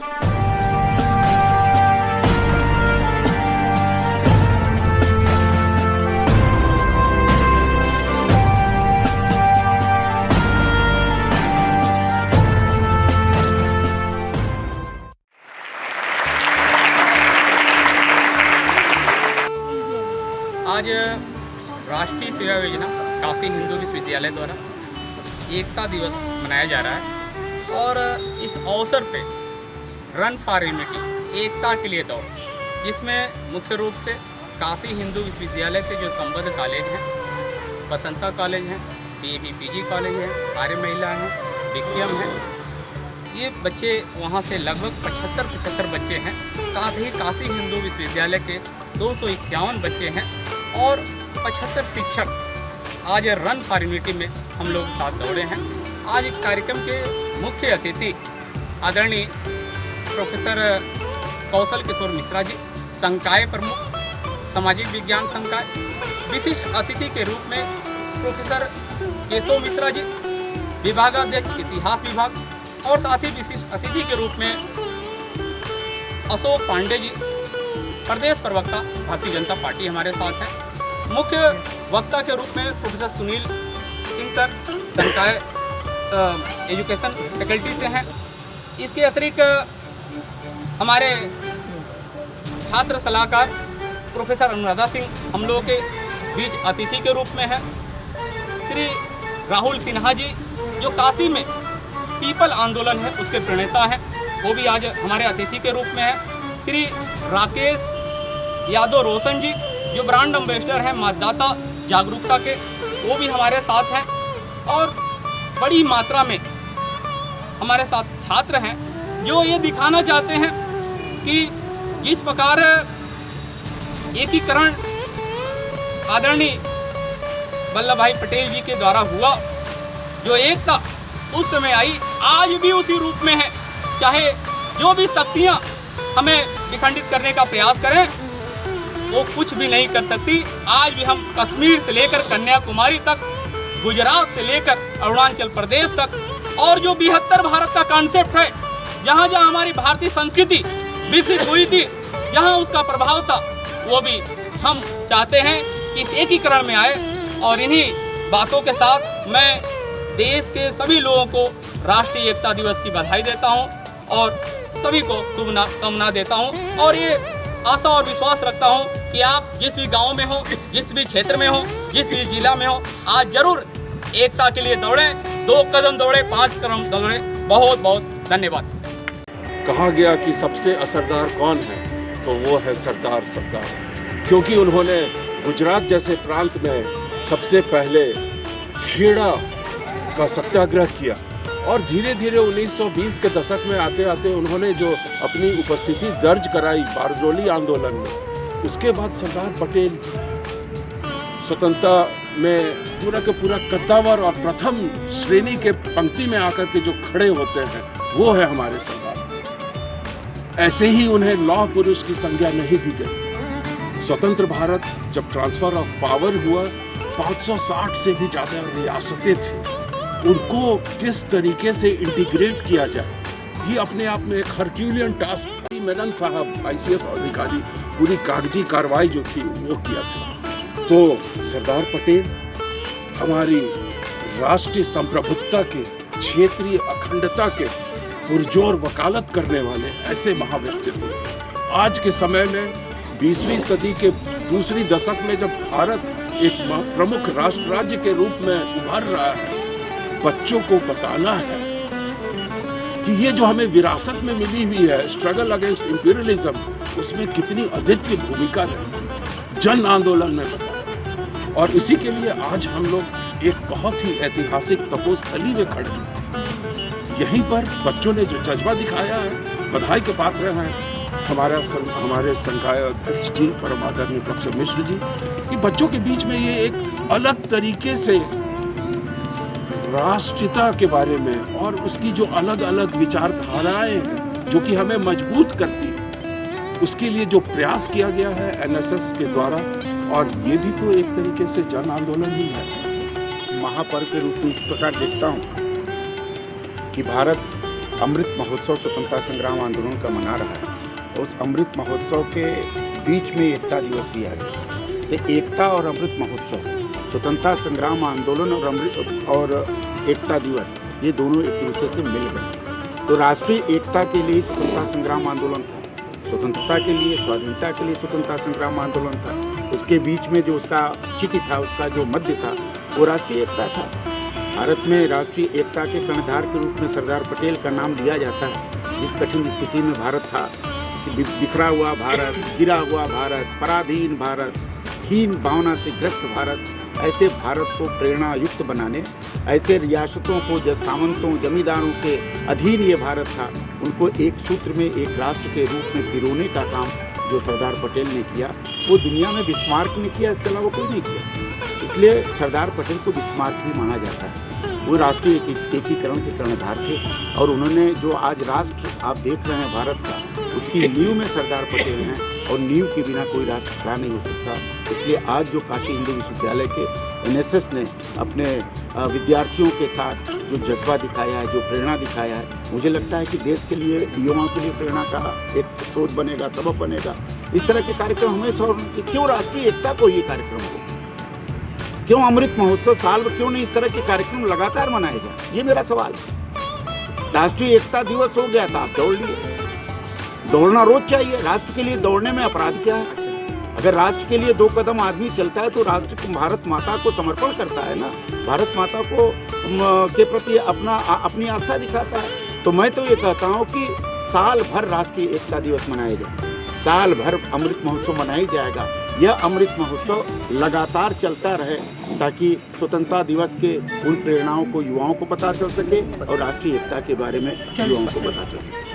आज राष्ट्रीय सेवा योजना काशी हिंदू विश्वविद्यालय द्वारा एकता दिवस मनाया जा रहा है और इस अवसर पे रन फॉर यूनिटी एकता के लिए दौड़, जिसमें मुख्य रूप से काशी हिंदू विश्वविद्यालय से जो संबद्ध कॉलेज हैं, बसंता कॉलेज हैं, DAV PG कॉलेज है, आर्य महिला है, विक्रम है, ये बच्चे वहाँ से लगभग 75 बच्चे हैं। साथ ही काशी हिंदू विश्वविद्यालय के 251 बच्चे हैं और 75 शिक्षक आज रन फॉर यूनिटी में हम लोग साथ दौड़े हैं। आज इस कार्यक्रम के मुख्य अतिथि आदरणीय प्रोफेसर कौशल किशोर मिश्रा जी, संकाय प्रमुख, सामाजिक विज्ञान संकाय। विशिष्ट अतिथि के रूप में प्रोफेसर केशव मिश्रा जी, विभागाध्यक्ष इतिहास विभाग, और साथ ही विशिष्ट अतिथि के रूप में अशोक पांडे जी, प्रदेश प्रवक्ता भारतीय जनता पार्टी हमारे साथ हैं। मुख्य वक्ता के रूप में प्रोफेसर सुनील सिंह सर, संकाय एजुकेशन फैकल्टी से हैं। इसके अतिरिक्त हमारे छात्र सलाहकार प्रोफेसर अनुराधा सिंह हम लोगों के बीच अतिथि के रूप में हैं। श्री राहुल सिन्हा जी, जो काशी में पीपल आंदोलन है उसके प्रणेता हैं, वो भी आज हमारे अतिथि के रूप में हैं। श्री राकेश यादव रोशन जी, जो ब्रांड एम्बेसडर हैं मतदाता जागरूकता के, वो भी हमारे साथ हैं। और बड़ी मात्रा में हमारे साथ छात्र हैं जो ये दिखाना चाहते हैं कि जिस प्रकार एकीकरण आदरणीय वल्लभ भाई पटेल जी के द्वारा हुआ, जो एकता उस समय आई, आज भी उसी रूप में है। चाहे जो भी शक्तियाँ हमें विखंडित करने का प्रयास करें, वो कुछ भी नहीं कर सकती। आज भी हम कश्मीर से लेकर कन्याकुमारी तक, गुजरात से लेकर अरुणाचल प्रदेश तक, और जो 72 भारत का कॉन्सेप्ट है, जहाँ जहाँ हमारी भारतीय संस्कृति विकसित हुई थी, जहाँ उसका प्रभाव था, वो भी हम चाहते हैं कि इस एकीकरण में आए। और इन्हीं बातों के साथ मैं देश के सभी लोगों को राष्ट्रीय एकता दिवस की बधाई देता हूँ और सभी को शुभकामना देता हूँ। और ये आशा और विश्वास रखता हूँ कि आप जिस भी गांव में हो, जिस भी क्षेत्र में हो, जिस भी जिला में हो, आज जरूर एकता के लिए दौड़ें। 2 कदम दौड़े, 5 कदम दौड़े। बहुत बहुत धन्यवाद। कहा गया कि सबसे असरदार कौन है, तो वो है सरदार, क्योंकि उन्होंने गुजरात जैसे प्रांत में सबसे पहले खेड़ा का सत्याग्रह किया और धीरे धीरे 1920 के दशक में आते आते उन्होंने जो अपनी उपस्थिति दर्ज कराई बारडोली आंदोलन में, उसके बाद सरदार पटेल स्वतंत्रता में पूरा का पूरा कद्दावर और प्रथम श्रेणी के पंक्ति में आकर के जो खड़े होते हैं, वो है हमारे सरदार। ऐसे ही उन्हें लौह पुरुष की संज्ञा नहीं दी गई। स्वतंत्र भारत जब ट्रांसफर ऑफ पावर हुआ, 560 से भी ज़्यादा रियासतें थी, उनको किस तरीके से इंटीग्रेट किया जाए, ये अपने आप में एक हरक्यूलियन टास्क मेनन साहब ICS अधिकारी पूरी कागजी कार्रवाई जो थी वो किया था। तो सरदार पटेल हमारी राष्ट्रीय संप्रभुता के, क्षेत्रीय अखंडता के पुरजोर वकालत करने वाले ऐसे महाव्यक्तित्व थे। आज के समय में 20वीं सदी के दूसरी दशक में जब भारत एक प्रमुख राष्ट्र राज्य के रूप में उभर रहा है, बच्चों को बताना है कि ये जो हमें विरासत में मिली हुई है, स्ट्रगल अगेंस्ट इंपीरियलिज्म, उसमें कितनी अधिक की भूमिका रही, जन आंदोलन में बता। और इसी के लिए आज हम लोग एक बहुत ही ऐतिहासिक तपोस्थली में खड़े हैं। यहीं पर बच्चों ने जो जज्बा दिखाया है, बधाई के पात्र हैं हमारे संकाय अध्यक्ष जी, परम आदरणीय प्रोफेसर मिश्र जी, कि बच्चों के बीच में ये एक अलग तरीके से राष्ट्रीयता के बारे में और उसकी जो अलग अलग विचारधाराएं हैं जो कि हमें मजबूत करती है, उसके लिए जो प्रयास किया गया है NSS के द्वारा, और ये भी तो एक तरीके से जन आंदोलन ही है। महापर्व के रूप में इस प्रकार देखता हूँ कि भारत अमृत महोत्सव स्वतंत्रता संग्राम आंदोलन का मना रहा है। उस अमृत महोत्सव के बीच में एकता दिवस भी आ गया। तो एकता और अमृत महोत्सव, स्वतंत्रता संग्राम आंदोलन और एकता दिवस, ये दोनों एक दूसरे से मिल गए। तो राष्ट्रीय एकता के लिए स्वतंत्रता संग्राम आंदोलन था, स्वतंत्रता के लिए, स्वाधीनता के लिए स्वतंत्रता संग्राम आंदोलन था। उसके बीच में जो उसका चिति था, उसका जो मध्य था, वो राष्ट्रीय एकता था। भारत में राष्ट्रीय एकता के कर्णधार के रूप में सरदार पटेल का नाम लिया जाता है। जिस कठिन स्थिति में भारत था, बिखरा हुआ भारत, गिरा हुआ भारत, पराधीन भारत, हीन भावना से ग्रस्त भारत, ऐसे भारत को प्रेरणा युक्त बनाने, ऐसे रियासतों को सामंतों जमींदारों के अधीन ये भारत था, उनको एक सूत्र में, एक राष्ट्र के रूप में पिरोने का काम जो सरदार पटेल ने किया, वो दुनिया में बिस्मार्क ने किया, इसके अलावा कोई नहीं किया। इसलिए सरदार पटेल को बिस्मार्क भी माना जाता है। वो राष्ट्रीय एकीकरण के कर्णधार थे और उन्होंने जो आज राष्ट्र आप देख रहे हैं भारत का, उसकी नींव में सरदार पटेल हैं और नींव के बिना कोई राष्ट्र खड़ा नहीं हो सकता। इसलिए आज जो काशी हिंदू विश्वविद्यालय के एनएसएस ने अपने विद्यार्थियों के साथ जो जज्बा दिखाया है, जो प्रेरणा दिखाया है, मुझे लगता है कि देश के लिए, युवाओं के लिए प्रेरणा का एक स्रोत बनेगा, सबक बनेगा। इस तरह के कार्यक्रम हमेशा, और क्यों राष्ट्रीय एकता को ये कार्यक्रम हो, क्यों अमृत महोत्सव साल क्यों नहीं इस तरह के कार्यक्रम लगातार मनाए जाए, ये मेरा सवाल है। राष्ट्रीय एकता दिवस हो गया था, आप दौड़ लिए, दौड़ना रोज चाहिए। राष्ट्र के लिए दौड़ने में अपराध क्या है? अगर राष्ट्र के लिए 2 कदम आदमी चलता है तो राष्ट्र को, भारत माता को समर्पण करता है ना, भारत माता को के प्रति अपनी आस्था दिखाता है। तो मैं तो ये कहता हूँ कि साल भर राष्ट्रीय एकता दिवस मनाया जाए, साल भर अमृत महोत्सव मनाया जाएगा। यह अमृत महोत्सव लगातार चलता रहे ताकि स्वतंत्रता दिवस के उन प्रेरणाओं को युवाओं को पता चल सके और राष्ट्रीय एकता के बारे में युवाओं को पता चल सके।